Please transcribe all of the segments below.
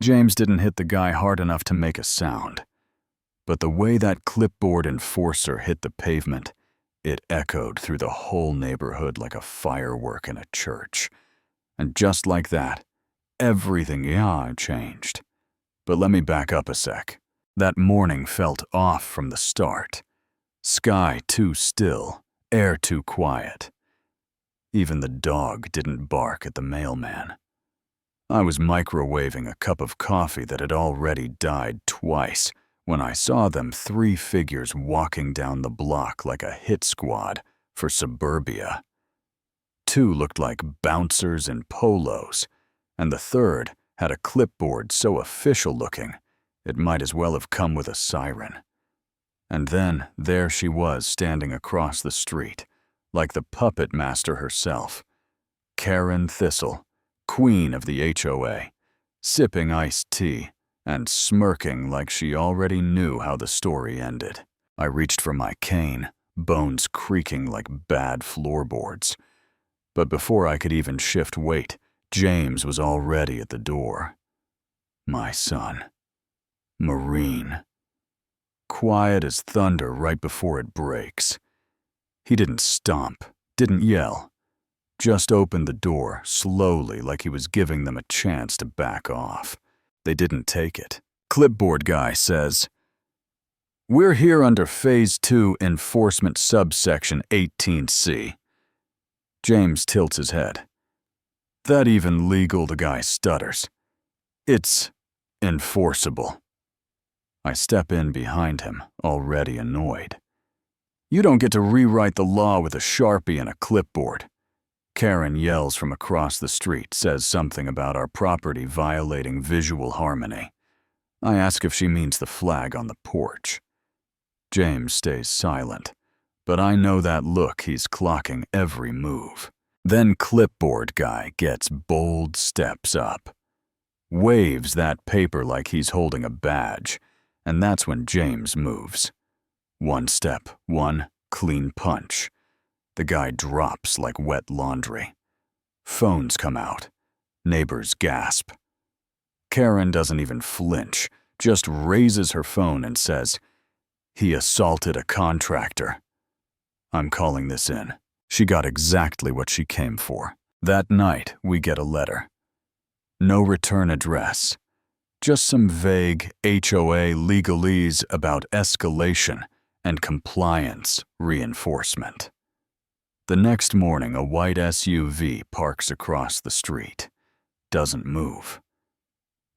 James didn't hit the guy hard enough to make a sound, but the way that clipboard enforcer hit the pavement, it echoed through the whole neighborhood like a firework in a church. And just like that, everything changed. But let me back up a sec. That morning felt off from the start. Sky too still, air too quiet. Even the dog didn't bark at the mailman. I was microwaving a cup of coffee that had already died twice when I saw them 3 figures walking down the block like a hit squad for suburbia. 2 looked like bouncers in polos, and the third had a clipboard so official-looking it might as well have come with a siren. And then there she was standing across the street, like the puppet master herself, Karen Thistle, queen of the HOA, sipping iced tea and smirking like she already knew how the story ended. I reached for my cane, bones creaking like bad floorboards. But before I could even shift weight, James was already at the door. My son. Marine. Quiet as thunder right before it breaks. He didn't stomp, didn't yell. Just opened the door slowly like he was giving them a chance to back off. They didn't take it. Clipboard guy says, "We're here under Phase 2 Enforcement Subsection 18C. James tilts his head. "That even legal?" The guy stutters. "It's enforceable." I step in behind him, already annoyed. "You don't get to rewrite the law with a Sharpie and a clipboard." Karen yells from across the street, says something about our property violating visual harmony. I ask if she means the flag on the porch. James stays silent, but I know that look he's clocking every move. Then clipboard guy gets bold steps up, waves that paper like he's holding a badge, and that's when James moves. 1 step, 1 clean punch. The guy drops like wet laundry. Phones come out. Neighbors gasp. Karen doesn't even flinch, just raises her phone and says, "He assaulted a contractor." I'm calling this in. She got exactly what she came for. That night, we get a letter. No return address. Just some vague HOA legalese about escalation and compliance reinforcement. The next morning, a white SUV parks across the street. Doesn't move.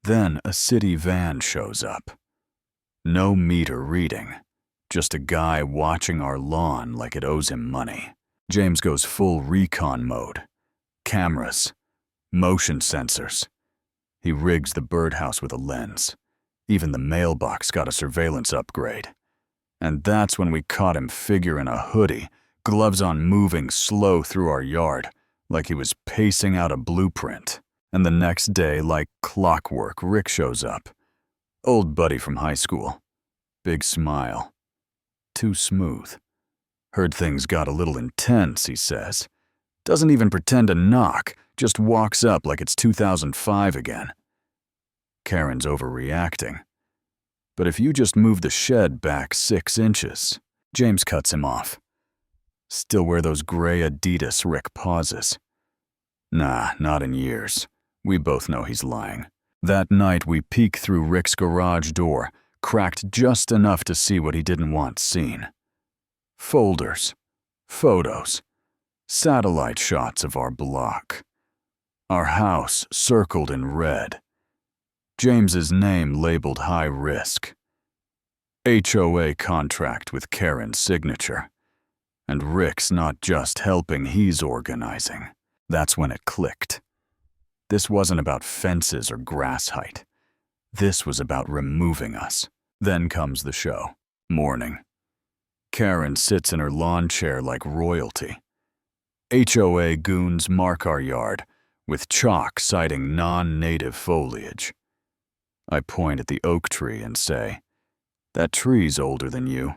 Then a city van shows up. No meter reading. Just a guy watching our lawn like it owes him money. James goes full recon mode. Cameras. Motion sensors. He rigs the birdhouse with a lens. Even the mailbox got a surveillance upgrade. And that's when we caught him figure in a hoodie, gloves on, moving slow through our yard, like he was pacing out a blueprint. And the next day, like clockwork, Rick shows up. Old buddy from high school. Big smile. Too smooth. Heard things got a little intense, he says. Doesn't even pretend to knock, just walks up like it's 2005 again. Karen's overreacting. But if you just move the shed back 6 inches, James cuts him off. Still wear those gray Adidas, Rick pauses. Nah, not in years. We both know he's lying. That night we peek through Rick's garage door, cracked just enough to see what he didn't want seen. Folders, photos, satellite shots of our block. Our house circled in red. James's name labeled high risk. HOA contract with Karen's signature. And Rick's not just helping, he's organizing. That's when it clicked. This wasn't about fences or grass height. This was about removing us. Then comes the show. Morning. Karen sits in her lawn chair like royalty. HOA goons mark our yard, with chalk citing non-native foliage. I point at the oak tree and say, "That tree's older than you."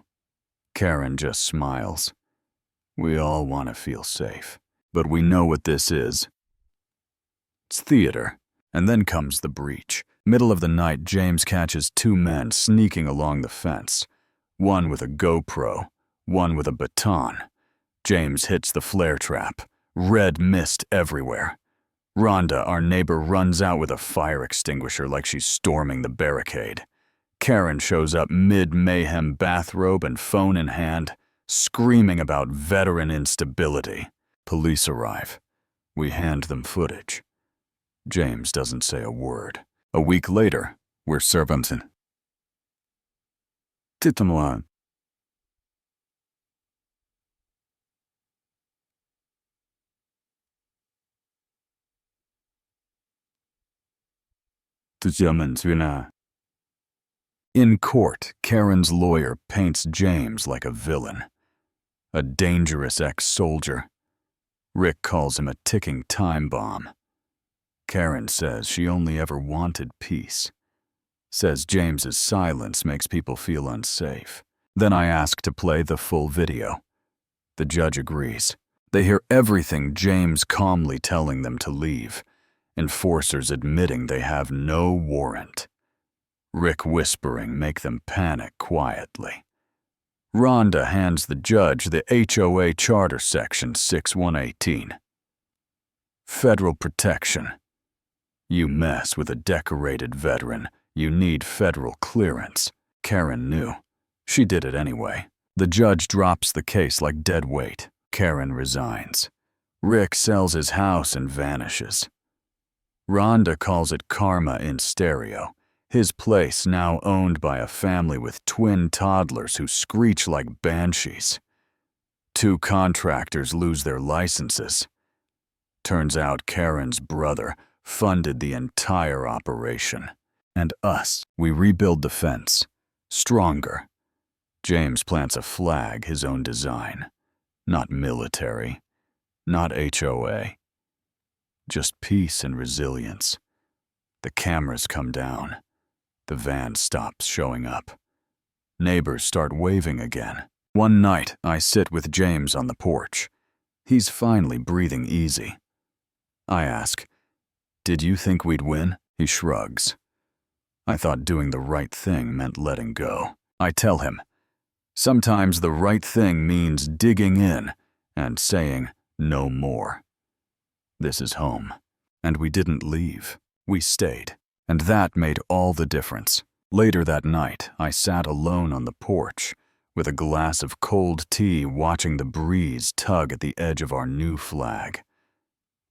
Karen just smiles. We all want to feel safe, but we know what this is. It's theater, and then comes the breach. Middle of the night, James catches two men sneaking along the fence. One with a GoPro, one with a baton. James hits the flare trap. Red mist everywhere. Rhonda, our neighbor, runs out with a fire extinguisher like she's storming the barricade. Karen shows up mid-mayhem bathrobe and phone in hand, screaming about veteran instability. Police arrive. We hand them footage. James doesn't say a word. A week later, we're servants. Dites-moi. In court, Karen's lawyer paints James like a villain, a dangerous ex-soldier. Rick calls him a ticking time bomb. Karen says she only ever wanted peace. Says James's silence makes people feel unsafe. Then I ask to play the full video. The judge agrees. They hear everything James calmly telling them to leave. Enforcers admitting they have no warrant. Rick whispering make them panic quietly. Rhonda hands the judge the HOA Charter Section 6118. Federal protection. You mess with a decorated veteran, you need federal clearance. Karen knew. She did it anyway. The judge drops the case like dead weight. Karen resigns. Rick sells his house and vanishes. Rhonda calls it karma in stereo. His place now owned by a family with twin toddlers who screech like banshees. 2 contractors lose their licenses. Turns out Karen's brother funded the entire operation. And us, we rebuild the fence. Stronger. James plants a flag his own design. Not military. Not HOA. Just peace and resilience. The cameras come down. The van stops showing up. Neighbors start waving again. One night, I sit with James on the porch. He's finally breathing easy. I ask, "Did you think we'd win?" He shrugs. I thought doing the right thing meant letting go. I tell him, sometimes the right thing means digging in and saying no more. This is home. And we didn't leave. We stayed. And that made all the difference. Later that night, I sat alone on the porch with a glass of cold tea watching the breeze tug at the edge of our new flag.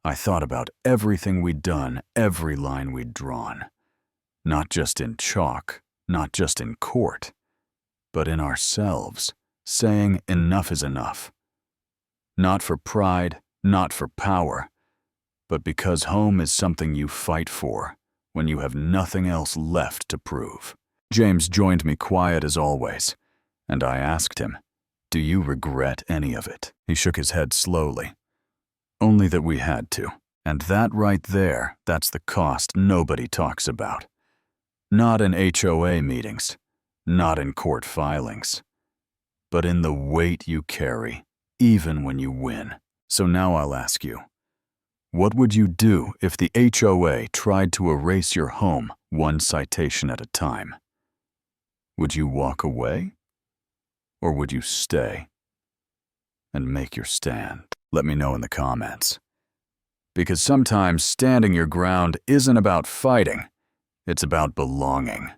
I thought about everything we'd done, every line we'd drawn. Not just in chalk, not just in court, but in ourselves, saying enough is enough. Not for pride, not for power, but because home is something you fight for when you have nothing else left to prove. James joined me quiet as always, and I asked him, "Do you regret any of it?" He shook his head slowly. Only that we had to. And that right there, that's the cost nobody talks about. Not in HOA meetings, not in court filings, but in the weight you carry, even when you win. So now I'll ask you, what would you do if the HOA tried to erase your home one citation at a time? Would you walk away? Or would you stay and make your stand? Let me know in the comments. Because sometimes standing your ground isn't about fighting, it's about belonging.